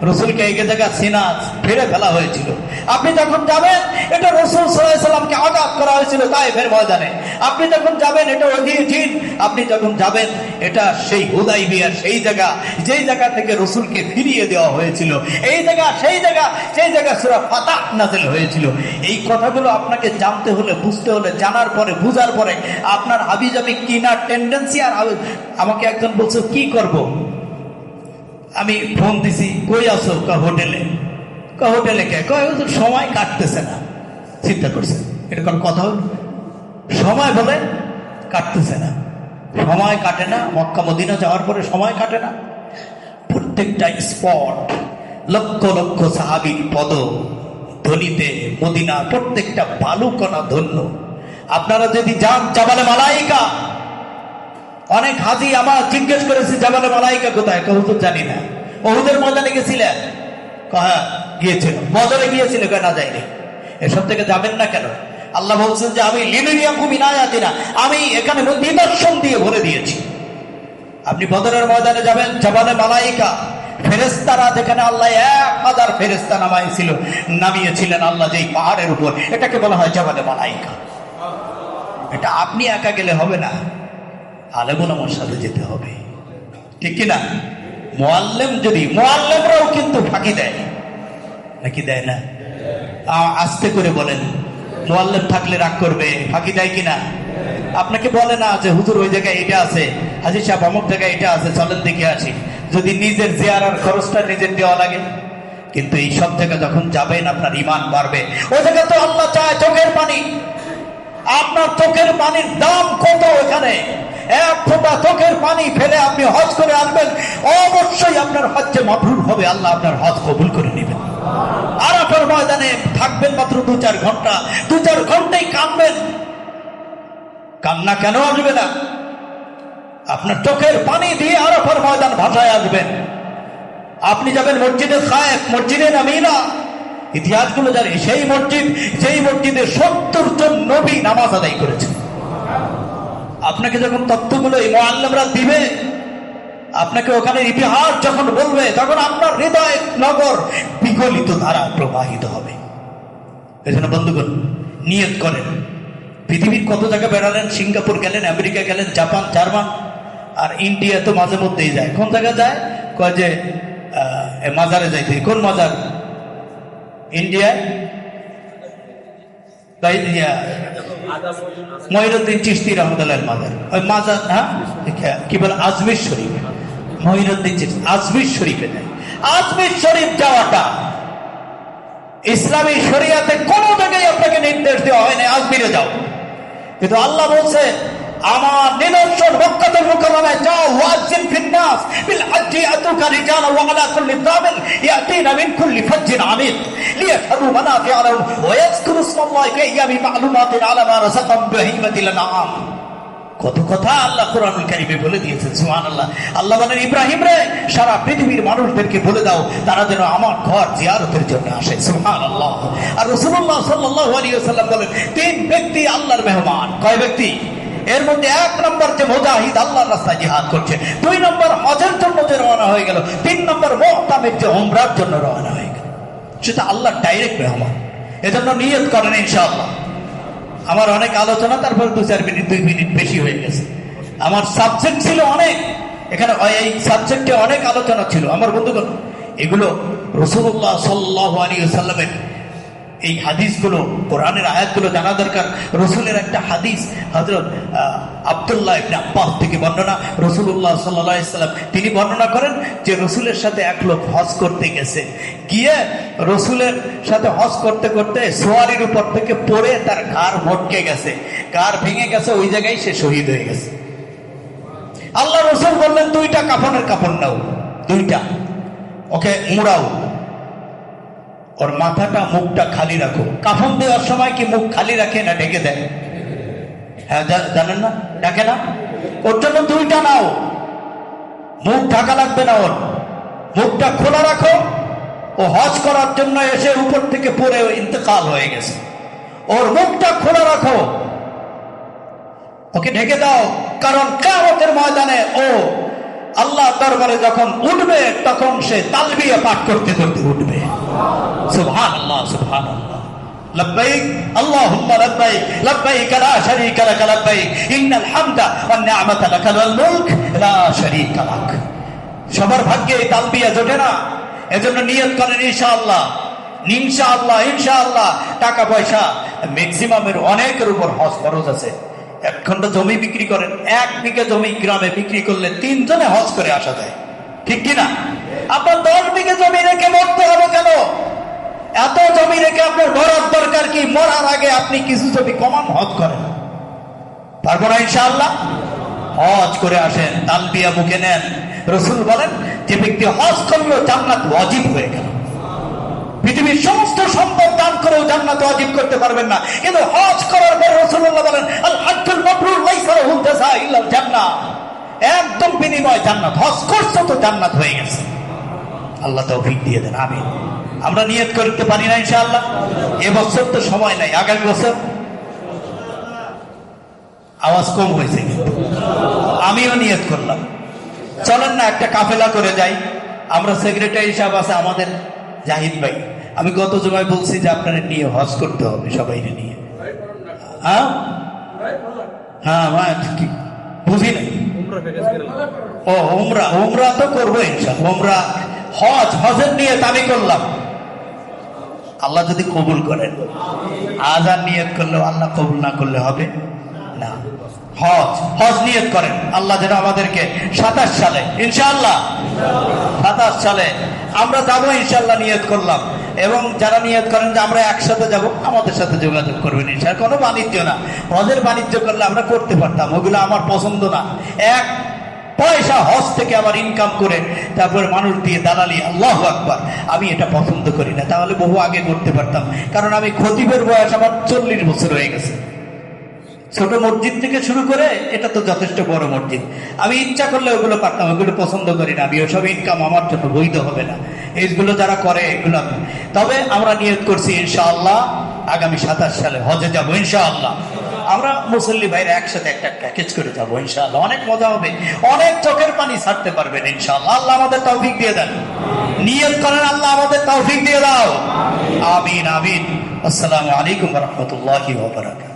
রসুলকে এই জায়গা সিনা ফেরে ফেলা হয়েছিল। আপনি যখন যাবেন, এটা রসুল সাল্লাল্লাহু আলাইহি ওয়াসাল্লামকে আঘাত করা হয়েছিল তায়েফের ময়দানে। আপনি যখন যাবেন, এটা ওহিজিন। আপনি যখন যাবেন, এটা সেই হুদাইবিয়ার সেই জায়গা, যেই জায়গা থেকে রসুলকে ফিরিয়ে দেওয়া হয়েছিল। এই জায়গা সেই জায়গা, সেই জায়গা সূরা ফাতাহ নাযিল হয়েছিল। এই কথাগুলো আপনাকে জানতে হলে, বুঝতে হলে, জানার পরে, বুঝার পরে আপনার হাবিজাবি কিনার টেন্ডেন্সি। আর আমাকে একজন বলছে কি করব, আমি ফোন দিছি, কই আছো? হোটেলে। হোটেলে কে? সময় কাটতেছে না। চিন্তা করছে, এটা কোন কথা হল? সময় বলে কাটতেছে না, সময় কাটে না। মক্কা মদিনা যাওয়ার পরে সময় কাটে না। প্রত্যেকটা স্পট, লক্ষ লক্ষ সাহাবীর পদ ধনিতে মদিনা, প্রত্যেকটা বালুকণা ধন্য। আপনারা যদি যান জাবালে মালাইকা, অনেক হাজি আমার জিজ্ঞেস করেছে জাবালে মালাইকা কোথায়? হুজুর জানি না। ওহুদের ময়দানে গেছিলেন? হ্যাঁ গিয়েছিল। বদরে গিয়েছিল? না যায়নি। এসব থেকে যাবেন না কেন? আল্লাহ বলছেন যে আমি লিনুরিয়াকুম মিন আয়াতিনা, আমি এখানে নিদর্শন দিয়ে ভরে দিয়েছি। আপনি বদরের ময়দানে যাবেন, জাবালে মালাইকা, ফেরেশতারা যেখানে আল্লাহ 1000 ফেরেশতা নামিয়েছিলেন আল্লাহ যেই পাহাড়ের উপর, এটাকে বলা হয় জাবালে মালাইকা। এটা আপনি একা গেলে হবে না, আলেম ওলামার সাথে যেতে হবে, ঠিক কিনা? মুআল্লিমরাও কিন্তু ফাঁকি দেয়, নাকি দেয় না? আস্তে করে বলেন, মুআল্লিম থাকলে রাগ করবে, ফাঁকি দেয় কিনা? আপনাকে বলে না যে হুজুর ওই জায়গায় এটা আছে, হাজী সাহেব অমুক জায়গায় এটা আছে, চলেন দেখে আসি। যদি নিজের জিয়ারার খরচটা নিজের দেওয়া লাগে। কিন্তু এই সব জায়গা যখন যাবেন, আপনার ঈমান বাড়বে। ওই জায়গা তো আল্লাহ চায় চোখের পানি। আপনার চোখের পানির দাম কত এখানে? এক ফোঁটা চোখের পানি ফেলে আপনি হজ করে আসবেন, অবশ্যই আপনার হজ্জে মাবরুর হবে, আল্লাহ আপনার হজ কবুল করে নেবেন। আরাফার ময়দানে থাকবেন মাত্র 2-4 ঘন্টা, 2-4 ঘন্টাই কাঁদবেন। কান্না কেন আসবে না? আপনার চোখের পানি দিয়ে আরাফার ময়দান ভাষায় আসবেন। আপনি যাবেন মসজিদে খায়েফ, মসজিদে নামিনা, ইতিহাসগুলো জানি, সেই মসজিদ যেই মসজিদে 70 জন নবী নামাজ আদায় করেছে। আপনাকে যখন তথ্যগুলো এই মুআল্লিমরা দিবে, আপনাকে ওখানে ইতিহাস যখন বলবে, তখন আপনার হৃদয় নগর বিগলিত ধারা প্রবাহিত হবে। এজন্য বন্ধুগণ, নিয়ত করেন। পৃথিবীর কত জায়গা বেড়ালেন, সিঙ্গাপুর গেলেন, আমেরিকা গেলেন, জাপান, জার্মান, আর ইন্ডিয়া তো মাঝে মধ্যেই যায়। কোন জায়গায় যায়? কয় যে মাজারে যাইতে। কোন মাজার? ইন্ডিয়ায় মঈনুদ্দিন চিশতি রহমতুল্লাহর মাজার, ওই মাজার, হ্যাঁ কি বলে, আজমির শরীফ। মঈনুদ্দিন চিশতি আজমির শরীফে যায়। আজমির শরীফ যাওয়াটা ইসলামী শরিয়াতে কোন জায়গায় আপনাকে নির্দেশ দেওয়া হয় না আজমিরে যাও। কিন্তু আল্লাহ বলছে, আমার নিদর্শন মক্কাতুল মুকাররমায় যাও, ওয়াজিন ফিন নাস বিল হজ্জি আতুকা রিজালা ওয়া আলা কুল্লি দামিন ইয়াতিনা মিন কুল্লি ফাজ্জিন আমিক লিয়াশহাদু মানাফিআ লাহুম ওয়া ইয়াযকুরু ইসমাল্লাহি ফি আইয়ামিন মা'লুমাতিন আলা মা রাযাকাহুম বিহিমাতিল আনআম। কত কথা আল্লাহ কোরআনুল কারীমে বলে দিয়েছেন। সুবহানাল্লাহ। আল্লাহ বলেন, ইব্রাহিম রে, সারা পৃথিবীর মানুষদেরকে বলে দাও তারা যেন আমার ঘর জিয়ারতের জন্য আসে। সুবহানাল্লাহ। আর রাসূলুল্লাহ সাল্লাল্লাহু আলাইহি ওয়াসাল্লাম বলেন, 3 ব্যক্তি আল্লাহর মেহমান। কয় ব্যক্তি? এর মধ্যে 1 নম্বর যে মুজাহিদ, আল্লাহর রাস্তায় জিহাদ করছে, 2 নম্বর হজের জন্য যে রওনা হয়ে গেল, 3 নম্বর মুহতামির যে উমরার জন্য রওনা হয়ে গেল, সেটা আল্লাহর ডাইরেক্ট মেহমান। এজন্য নিয়ত করেন ইনশাআল্লাহ। আমার অনেক আলোচনা, তারপর 2-4 মিনিট 2 মিনিট বেশি হয়ে গেছে। আমার সাবজেক্ট ছিল অনেক, এখানে এই সাবজেক্টে অনেক আলোচনা ছিল। আমার বন্ধুগণ, এগুলো রাসূলুল্লাহ সাল্লাল্লাহু আলাইহি ওয়াসাল্লামের এই হাদিসগুলো, কোরআনের আয়াতগুলো জানা দরকার। রসুলের একটা হাদিস হযরত আব্দুল্লাহ ইবনে আব্বাস থেকে বর্ণনা, রাসূলুল্লাহ সাল্লাল্লাহু আলাইহি সাল্লাম তিনি বর্ণনা করেন যে রসুলের সাথে এক লোক হজ করতে গেছে, গিয়ে রসুলের সাথে হজ করতে করতে সোয়ারির উপর থেকে পড়ে তার ঘাড় মটকে গেছে, ঘাড় ভেঙে গেছে, ওই জায়গায় সে শহীদ হয়ে গেছে। আল্লাহ রসুল বললেন, দুইটা কাফনের কাপড় নাও, দুইটা, ওকে মুড়াও, ওর মাথাটা মুখটা খালি রাখো। কাফন দেওয়ার সময় কি মুখ খালি রাখে না ঢেকে দেয়? হ্যাঁ, জানেন না, ঢাকে না। ওর জন্য দুইটা নাও, মুখ ঢাকা লাগবে না, ওর মুখটা খোলা রাখো। ও হজ করার জন্য এসে উপর থেকে পড়ে ইন্তেকাল হয়ে গেছে, ওর মুখটা খোলা রাখো, ওকে ঢেকে দাও। কারণ কিয়ামতের ময়দানে ও আল্লাহ দরবারে যখন উঠবে তখন সে তালবিয়া পাঠ করতে করতে উঠবে। সুবহানাল্লাহ, সুবহানাল্লাহ। লব্বাইক আল্লাহুম্মা লব্বাইক, লব্বাইক লা শারীকা লাক লব্বাইক, ইন্নাল হামদা ওয়ান নি'মাতা লাক ওয়াল মুলক লা শারীকা লাক। সবার ভাগ্যে এই তালবিয়া জোটে না, এজন্য নিয়ত করেন ইনশাআল্লাহ, ইনশাআল্লাহ, ইনশাআল্লাহ। টাকা পয়সা ম্যাক্সিমামের অনেকের উপর হজ ফরজ আছে। এক খন্ড জমি বিক্রি করেন, 1 বিঘা জমি গ্রামে বিক্রি করলে 3 জনে হজ করে আসা যায়, ঠিক কিনা? আপনার 10 বিঘা জমি রেখে মরতে হবে কেন? এত জমি রেখে আপনার মরার দরকার কি? মরার আগে আপনি কিছু জমি কমান, হজ করেন, পারবো না ইনশাআল্লাহ? হজ করে আসেন, তালবিয়া মুখে নেন। রাসূল বলেন, যে ব্যক্তি হজ করলো জান্নাত ওয়াজিব হয়ে গেল। পৃথিবীর সমস্ত সম্পদ দান করেও জান্নাত ওয়াজিব করতে পারবেন না, কিন্তু হজ করার পর রাসূলুল্লাহ বলেন, আল হজ্জুল মাবরুর লাইসা লাহু জাযা ইল্লাল জান্নাহ, একদম বিনিময় জান্নাত। হজ করছো তো জান্নাত হয়ে গেছে। আল্লাহ তৌফিক দিয়ে দেন, আমিন। আমরা নিয়ত করতে পারি না ইনশাআল্লাহ? এবছর তো সময় নাই, আগামী বছর। আওয়াজ কম হয়েছে কিন্তু আমিও নিয়ত করলাম। চলেন না একটা কাফেলা করে যাই আমরা। সেক্রেটারি সাহেব আছে আমাদের, জাহিদ ভাই, আমি গত জমায় বলছি যে আপনারা নিয়ে হজ করতে হবে, সবাই নিয়ে। হ্যাঁ হ্যাঁ, বুঝি না। ও উমরা, উমরা তো করবো ইনশাআল্লাহ। উমরা, হজ, হজের নিয়ত আমি করলাম, আল্লাহ যদি কবুল করেন। আজান নিয়ত করলেও আল্লাহ কবুল না করলে হবে না। হজ, হজ নিয়ত করেন, আল্লাহ যেন আমাদেরকে 27 সালে ইনশাআল্লাহ, 27 সালে আমরা যাবো ইনশাআল্লাহ, নিয়ত করলাম। এবং যারা নিয়ত করেন যে আমরা একসাথে যাব, আমাদের সাথে যোগাযোগ করবেন ইনশাআল্লাহ। কোনো বাণিজ্য না, হজের বাণিজ্য করলে আমরা করতে পারতাম, ওগুলো আমার পছন্দ না। এক পয়সা হজ থেকে আবার ইনকাম করে তারপরে মানুষ দিয়ে দালালি, আল্লাহু আকবার, আমি এটা পছন্দ করি না। তাহলে বহু আগে করতে পারতাম, কারণ আমি খতিবের বয়স আমার 40 বছর হয়ে গেছে। ছোট মসজিদ থেকে শুরু করে এটা তো যথেষ্ট বড় মসজিদ, আমি ইচ্ছা করলে ওগুলো পারতাম, ওগুলো পছন্দ করি না আমি। ওসব ইনকাম আমার জন্য বৈধ হবে না, এইগুলো যারা করে এগুলো। তবে আমরা নিয়ত করছি ইনশাআল্লাহ আগামী 27 সালে হজে যাবো ইনশাআল্লাহ। আমরা মুসল্লি ভাইরা একসাথে একটা প্যাকেজ করে যাবো ইনশাআল্লাহ। অনেক মজা হবে, অনেক চোখের পানি ছাড়তে পারবেন ইনশাআল্লাহ। আল্লাহ আমাদের তৌফিক দিয়ে দেন, নিয়ত করেন, আল্লাহ আমাদের তৌফিক দিয়ে দাও, আমিন আমিন। আসসালামু আলাইকুম ওয়া রাহমাতুল্লাহি ওয়া বারাকাতুহু।